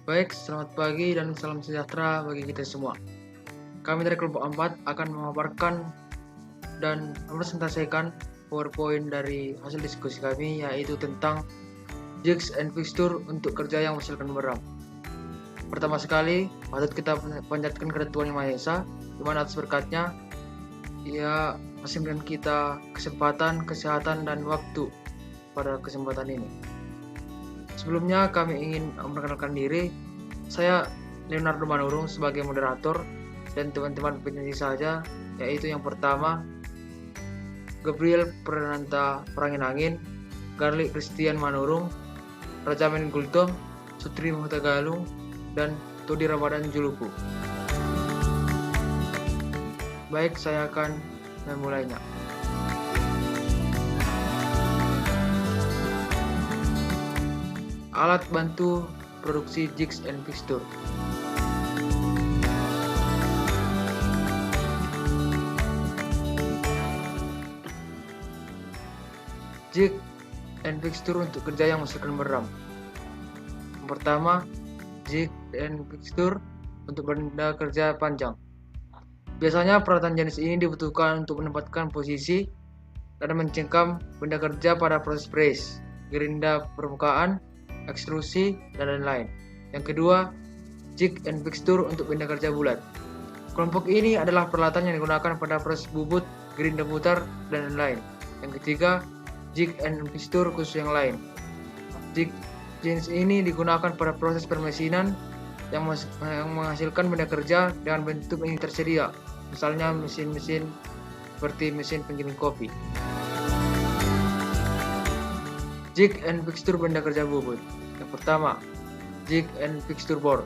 Baik, selamat pagi dan salam sejahtera bagi kita semua. Kami dari kelompok 4 akan memaparkan dan mempresentasikan PowerPoint dari hasil diskusi kami, yaitu tentang jigs and fixture untuk kerja yang menghasilkan bumerang. Pertama sekali, patut kita panjatkan kepada Tuhan Yang Maha Esa, di mana atas berkatnya Ia masih memberikan kita kesempatan, kesehatan, dan waktu pada kesempatan ini. Sebelumnya kami ingin memperkenalkan diri. Saya Leonardo Manurung sebagai moderator dan teman-teman penyanyi saja, yaitu yang pertama Gabriel Prananta Prangin-Angin, Garlic Christian Manurung, Rajamin Gultom, Sutri Muhtagalung, dan Todi Ramadan Juluku. Baik, saya akan memulainya. Alat bantu produksi jigs and fixture. Jig and fixture untuk kerja yang menghasilkan bumerang. Yang pertama, jig and fixture untuk benda kerja panjang. Biasanya peralatan jenis ini dibutuhkan untuk menempatkan posisi dan mencengkam benda kerja pada proses brace, gerinda permukaan, ekstrusi, dan lain-lain. Yang kedua, jig and fixture untuk benda kerja bulat. Kelompok ini adalah peralatan yang digunakan pada proses bubut, gerinda putar, dan lain-lain. Yang ketiga, jig and fixture khusus yang lain. Jig jenis ini digunakan pada proses permesinan yang menghasilkan benda kerja dengan bentuk yang tersedia, misalnya mesin-mesin seperti mesin penggiling kopi. Jig and fixture benda kerja bubut. Yang pertama, jig and fixture bore.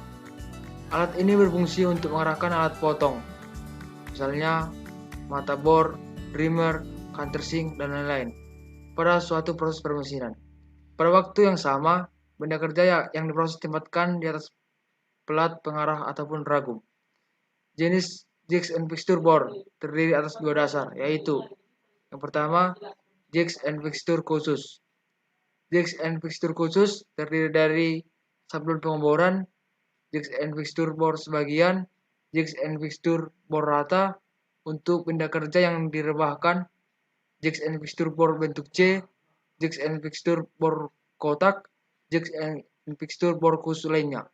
Alat ini berfungsi untuk mengarahkan alat potong, misalnya mata bor, trimmer, countersink, dan lain-lain, pada suatu proses permesinan. Pada waktu yang sama, benda kerja yang diproses ditempatkan di atas pelat pengarah ataupun ragum. Jenis jigs and fixture bore terdiri atas dua dasar, yaitu yang pertama, jigs and fixture khusus. Jigs and fixture khusus terdiri dari sablon pengeboran, jigs and fixture bor sebagian, jigs and fixture bor rata untuk benda kerja yang direbahkan, jigs and fixture bor bentuk C, jigs and fixture bor kotak, jigs and fixture bor khusus lainnya.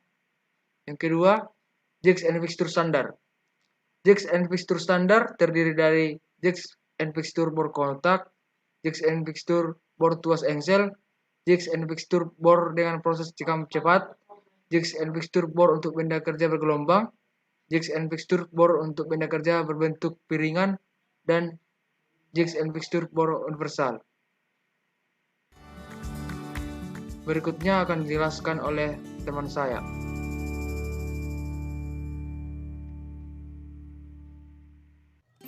Yang kedua, jigs and fixture standar. Jigs and fixture standar terdiri dari jigs and fixture bor kotak, jigs and fixture bor tuas engsel, jigs and fixture bor dengan proses cekam cepat, jigs and fixture bor untuk benda kerja bergelombang, jigs and fixture bor untuk benda kerja berbentuk piringan, dan jigs and fixture bor universal. Berikutnya akan dijelaskan oleh teman saya.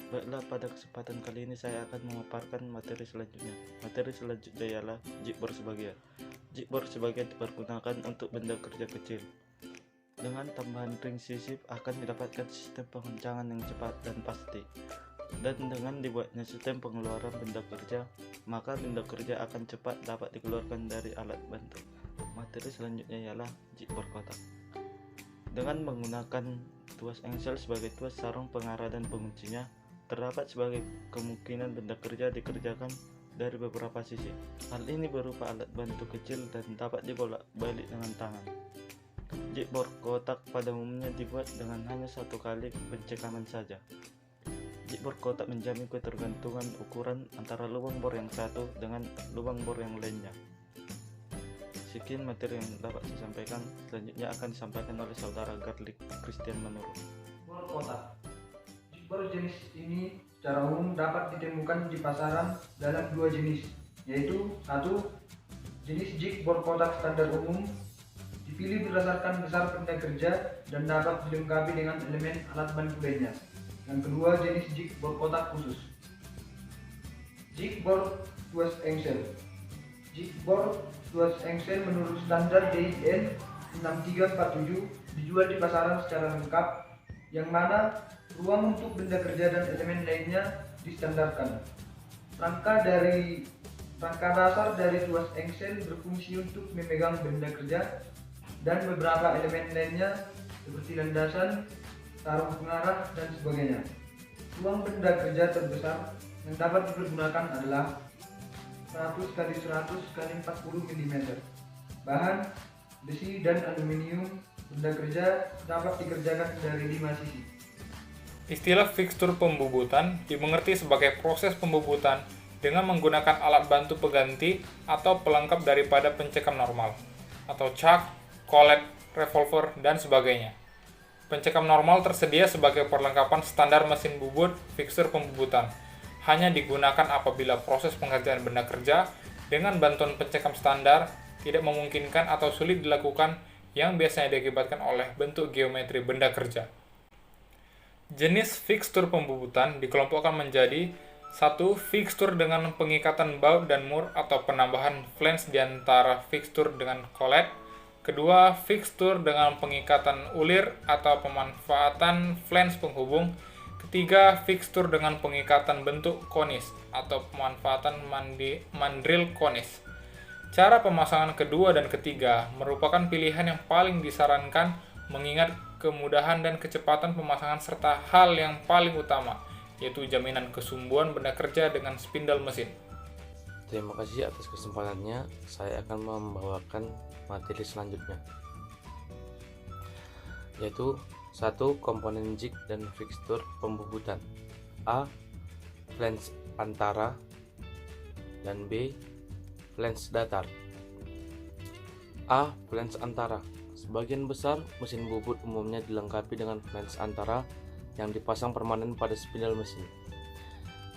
Baiklah, pada kesempatan kali ini saya akan memaparkan materi selanjutnya. Materi selanjutnya ialah jig bor sebagian. Jig bor sebagian dipergunakan untuk benda kerja kecil. Dengan tambahan ring sisip akan didapatkan sistem pengencangan yang cepat dan pasti. Dan dengan dibuatnya sistem pengeluaran benda kerja, maka benda kerja akan cepat dapat dikeluarkan dari alat bantu. Materi selanjutnya ialah jig bor kotak. Dengan menggunakan tuas engsel sebagai tuas sarung pengarah dan penguncinya, terdapat sebagai kemungkinan benda kerja dikerjakan dari beberapa sisi. Hal ini berupa alat bantu kecil dan dapat dibolak-balik dengan tangan. Jig bor kotak pada umumnya dibuat dengan hanya satu kali pencekaman saja. Jig bor kotak menjamin ketergantungan ukuran antara lubang bor yang satu dengan lubang bor yang lainnya. Sekian materi yang dapat saya sampaikan. Selanjutnya akan disampaikan oleh saudara Garlic Christian Manurung. Bor kotak. Bor jenis ini secara umum dapat ditemukan di pasaran dalam dua jenis, yaitu satu, jenis jig bor kotak standar umum, dipilih berdasarkan besar benda kerja dan dapat dilengkapi dengan elemen alat bantu lainnya. Yang kedua, jenis jig bor kotak khusus. Jig bor tuas engsel. Jig bor tuas engsel menurut standar DIN 6347 dijual di pasaran secara lengkap, yang mana ruang untuk benda kerja dan elemen lainnya distandarkan. Rangka dasar dari tuas engsel berfungsi untuk memegang benda kerja dan beberapa elemen lainnya seperti landasan, sarung pengarah, dan sebagainya. Ruang benda kerja terbesar yang dapat dipergunakan adalah 100 x 100 x 40 mm. Bahan besi dan aluminium. Benda kerja dapat dikerjakan dari 5 sisi. Istilah fikstur pembubutan dimengerti sebagai proses pembubutan dengan menggunakan alat bantu pengganti atau pelengkap daripada pencekam normal, atau chuck, collet, revolver, dan sebagainya. Pencekam normal tersedia sebagai perlengkapan standar mesin bubut fikstur pembubutan. Hanya digunakan apabila proses pengerjaan benda kerja dengan bantuan pencekam standar tidak memungkinkan atau sulit dilakukan yang biasanya diakibatkan oleh bentuk geometri benda kerja. Jenis fikstur pembubutan dikelompokkan menjadi 1. Fikstur dengan pengikatan baut dan mur atau penambahan flange di antara fikstur dengan collet. 2. Fikstur dengan pengikatan ulir atau pemanfaatan flange penghubung. 3. Fikstur dengan pengikatan bentuk konis atau pemanfaatan mandril konis. Cara pemasangan kedua dan ketiga merupakan pilihan yang paling disarankan mengingat kemudahan dan kecepatan pemasangan serta hal yang paling utama, yaitu jaminan kesumbuhan benda kerja dengan spindle mesin. Terima kasih atas kesempatannya. Saya akan membawakan materi selanjutnya, yaitu 1. Komponen jig dan fikstur pembubutan. A. Flange antara, dan B. Flange datar. A. Flange antara. Sebagian besar mesin bubut umumnya dilengkapi dengan flange antara yang dipasang permanen pada spindle mesin.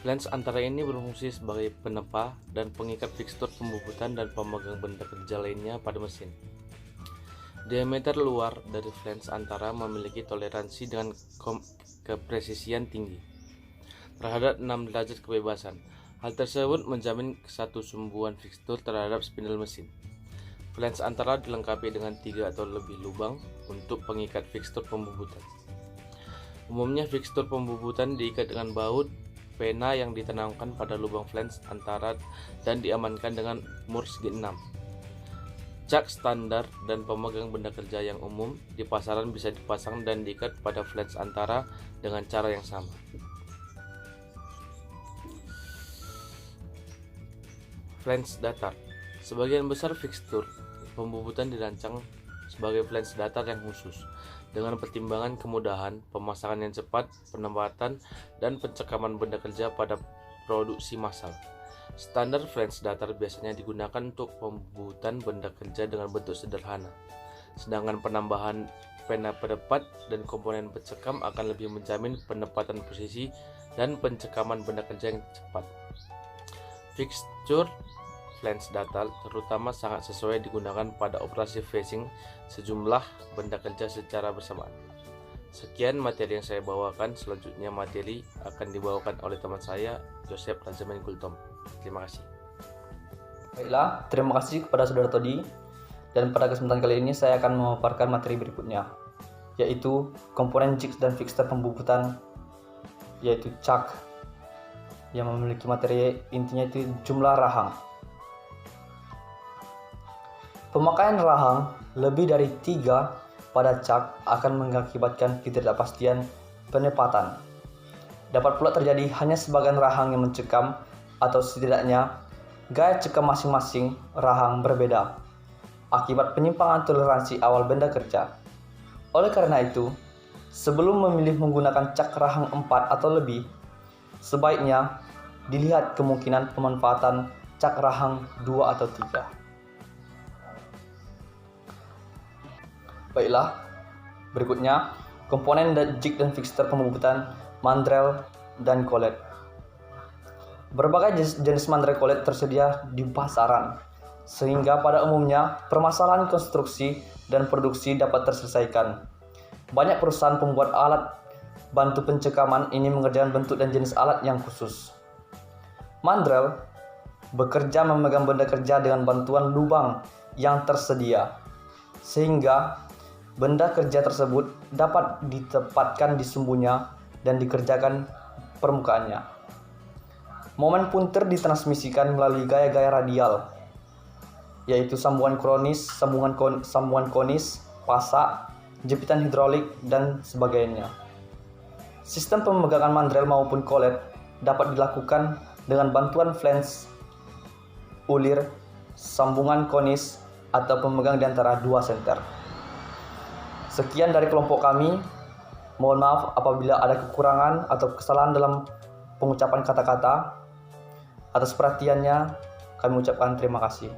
Flange antara ini berfungsi sebagai penepa dan pengikat fikstur pembubutan dan pemegang benda kerja lainnya pada mesin. Diameter luar dari flange antara memiliki toleransi dengan kepresisian tinggi terhadap 6 derajat kebebasan. Hal tersebut menjamin kesatu-sumbuan fikstur terhadap spindle mesin. Flange antara dilengkapi dengan 3 atau lebih lubang untuk pengikat fikstur pembubutan. Umumnya fikstur pembubutan diikat dengan baut pena yang ditanamkan pada lubang flange antara dan diamankan dengan mur segi 6. Chuck standar dan pemegang benda kerja yang umum di pasaran bisa dipasang dan diikat pada flange antara dengan cara yang sama. Flange datar. Sebagian besar fikstur pembubutan dirancang sebagai flange datar yang khusus dengan pertimbangan kemudahan, pemasangan yang cepat, penempatan, dan pencekaman benda kerja pada produksi massal. Standar flange datar biasanya digunakan untuk pembubutan benda kerja dengan bentuk sederhana, sedangkan penambahan pena penepat dan komponen pencekam akan lebih menjamin penempatan posisi dan pencekaman benda kerja yang cepat. Fikstur flange datar terutama sangat sesuai digunakan pada operasi facing sejumlah benda kerja secara bersamaan. Sekian materi yang saya bawakan. Selanjutnya materi akan dibawakan oleh teman saya, Joseph Rajamin Gultom. Terima kasih. Baiklah, terima kasih kepada Saudara Todi. Dan pada kesempatan kali ini saya akan memaparkan materi berikutnya, yaitu komponen jigs dan fikstur pembubutan, yaitu chuck, yang memiliki materi intinya itu jumlah rahang. Pemakaian rahang lebih dari 3 pada chuck akan mengakibatkan ketidakpastian penempatan. Dapat pula terjadi hanya sebagian rahang yang mencekam atau setidaknya gaya cekam masing-masing rahang berbeda akibat penyimpangan toleransi awal benda kerja. Oleh karena itu, sebelum memilih menggunakan chuck rahang 4 atau lebih, sebaiknya dilihat kemungkinan pemanfaatan chuck rahang 2 atau 3. Baiklah, berikutnya komponen jig dan fikstur pembubutan mandrel dan collet. Berbagai jenis mandrel collet tersedia di pasaran, sehingga pada umumnya permasalahan konstruksi dan produksi dapat terselesaikan. Banyak perusahaan pembuat alat bantu pencekaman ini mengerjakan bentuk dan jenis alat yang khusus. Mandrel bekerja memegang benda kerja dengan bantuan lubang yang tersedia, sehingga benda kerja tersebut dapat ditempatkan di sumbunya dan dikerjakan permukaannya. Momen punter ditransmisikan melalui gaya-gaya radial. yaitu sambungan kronis, sambungan konis, pasak, jepitan hidrolik, dan sebagainya. Sistem pemegangan mandrel maupun kolet dapat dilakukan dengan bantuan flange, ulir, sambungan konis, atau pemegang di antara dua senter. Sekian dari kelompok kami. Mohon maaf apabila ada kekurangan atau kesalahan dalam pengucapan kata-kata. Atas perhatiannya, kami ucapkan terima kasih.